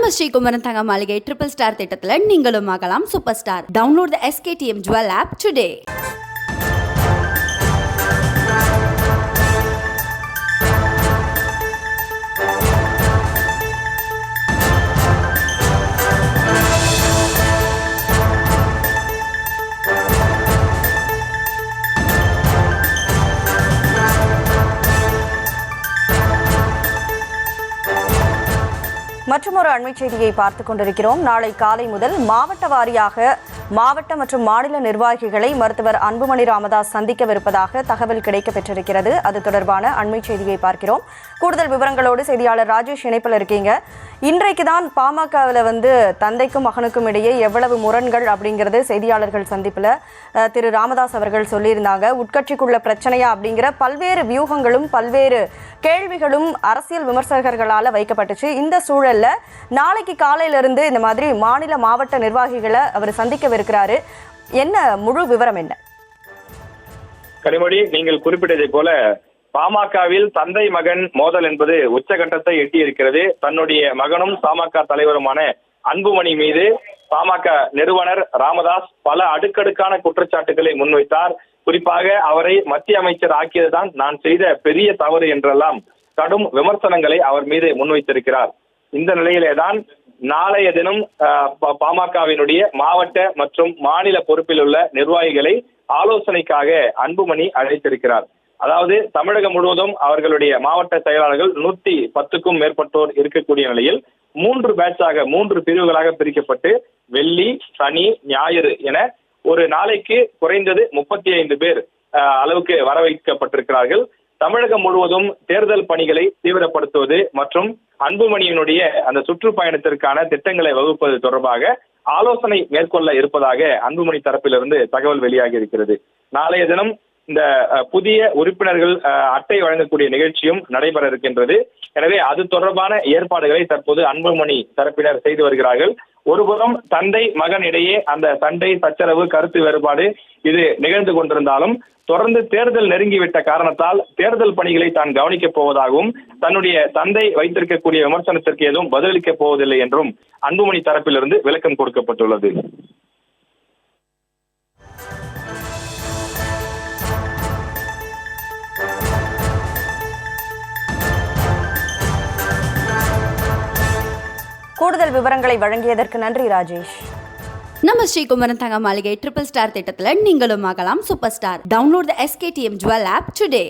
நம்ம ஸ்ரீகுமரன் தங்க மாளிகை ட்ரிபிள் ஸ்டார் திட்டத்தில் நீங்களும் ஆகலாம் சூப்பர் ஸ்டார். டவுன்லோட் த SKTM Jewel app today. மற்றொரு அண்மை செய்தியை பார்த்துக் கொண்டிருக்கிறோம். நாளை காலை முதல் மாவட்ட வாரியாக மாவட்ட மற்றும் மாநில நிர்வாகிகளை மருத்துவர் அன்புமணி ராமதாஸ் சந்திக்கவிருப்பதாக தகவல் கிடைக்கப்பெற்றிருக்கிறது. அது தொடர்பான அண்மை செய்தியை பார்க்கிறோம். கூடுதல் விவரங்களோடு செய்தியாளர் ராஜேஷ் இணைப்பில் இருக்கீங்க. இன்றைக்கு தான் பாமகவில் தந்தைக்கும் மகனுக்கும் இடையே எவ்வளவு முரண்கள் அப்படிங்கிறது செய்தியாளர்கள் சந்திப்பில் திரு ராமதாஸ் அவர்கள் சொல்லியிருந்தாங்க. உட்கட்சிக்குள்ள பிரச்சனையா அப்படிங்கிற பல்வேறு வியூகங்களும் பல்வேறு கேள்விகளும் அரசியல் விமர்சகர்களால் வைக்கப்பட்டுச்சு. இந்த சூழல்ல நாளைக்கு காலையிலிருந்து இந்த மாதிரி மாநில மாவட்ட நிர்வாகிகளை அவர் சந்திக்கவிருக்கிறாரு. என்ன முழு விவரம் என்ன? கனிமொழி, நீங்கள் குறிப்பிட்டதை போல பாமகவில் தந்தை மகன் மோதல் என்பது உச்சகட்டத்தை எட்டி இருக்கிறது. தன்னுடைய மகனும் பாமக தலைவருமான அன்புமணி மீது பாமக நிறுவனர் ராமதாஸ் பல அடுக்கடுக்கான குற்றச்சாட்டுகளை முன்வைத்தார். குறிப்பாக அவரை மத்திய அமைச்சர் ஆக்கியதுதான் நான் செய்த பெரிய தவறு என்றெல்லாம் கடும் விமர்சனங்களை அவர் மீது முன்வைத்திருக்கிறார். இந்த நிலையிலேதான் நாளைய தினம் பாமகவினுடைய மாவட்ட மற்றும் மாநில பொறுப்பில் உள்ள நிர்வாகிகளை ஆலோசனைக்காக அன்புமணி அழைத்திருக்கிறார். அதாவது தமிழகம் முழுவதும் அவர்களுடைய மாவட்ட செயலாளர்கள் 110க்கும் மேற்பட்டோர் இருக்கக்கூடிய நிலையில் 3 பேட்சாக 3 பிரிவுகளாக பிரிக்கப்பட்டு வெள்ளி, சனி, ஞாயிறு என ஒரு நாளைக்கு குறைந்தது 35 பேர் அளவுக்கு வர வைக்கப்பட்டிருக்கிறார்கள். தமிழகம் முழுவதும் தேர்தல் பணிகளை தீவிரப்படுத்துவது மற்றும் அன்புமணியினுடைய அந்த சுற்றுப்பயணத்திற்கான திட்டங்களை வகுப்பது தொடர்பாக ஆலோசனை மேற்கொள்ள இருப்பதாக அன்புமணி தரப்பிலிருந்து தகவல் வெளியாகி இருக்கிறது. நாளைய தினம் இந்த புதிய உறுப்பினர்கள் அட்டை வழங்கக்கூடிய நிகழ்ச்சியும் நடைபெற இருக்கின்றது. எனவே அது தொடர்பான ஏற்பாடுகளை தற்போது அன்புமணி தரப்பினர் செய்து வருகிறார்கள். ஒருபுறம் தந்தை மகன் இடையே அந்த சண்டை, சச்சரவு, கருத்து வேறுபாடு இது நிகழ்ந்து கொண்டிருந்தாலும் தொடர்ந்து தேர்தல் நெருங்கிவிட்ட காரணத்தால் தேர்தல் பணிகளை தான் கவனிக்கப் போவதாகவும் தன்னுடைய தந்தை வைத்திருக்கக்கூடிய விமர்சனத்திற்கு எதுவும் பதிலளிக்கப் போவதில்லை என்றும் அன்புமணி தரப்பிலிருந்து விளக்கம் கொடுக்கப்பட்டுள்ளது. கூடுதல் விவரங்களை வழங்கியதற்கு நன்றி ராஜேஷ். நம்ம ஸ்ரீகுமரன் தங்க மாளிகை ட்ரிபிள் ஸ்டார் திட்டத்தில் நீங்களும் ஆகலாம் சூப்பர் ஸ்டார். டவுன்லோட் த SKTM Jewel app today.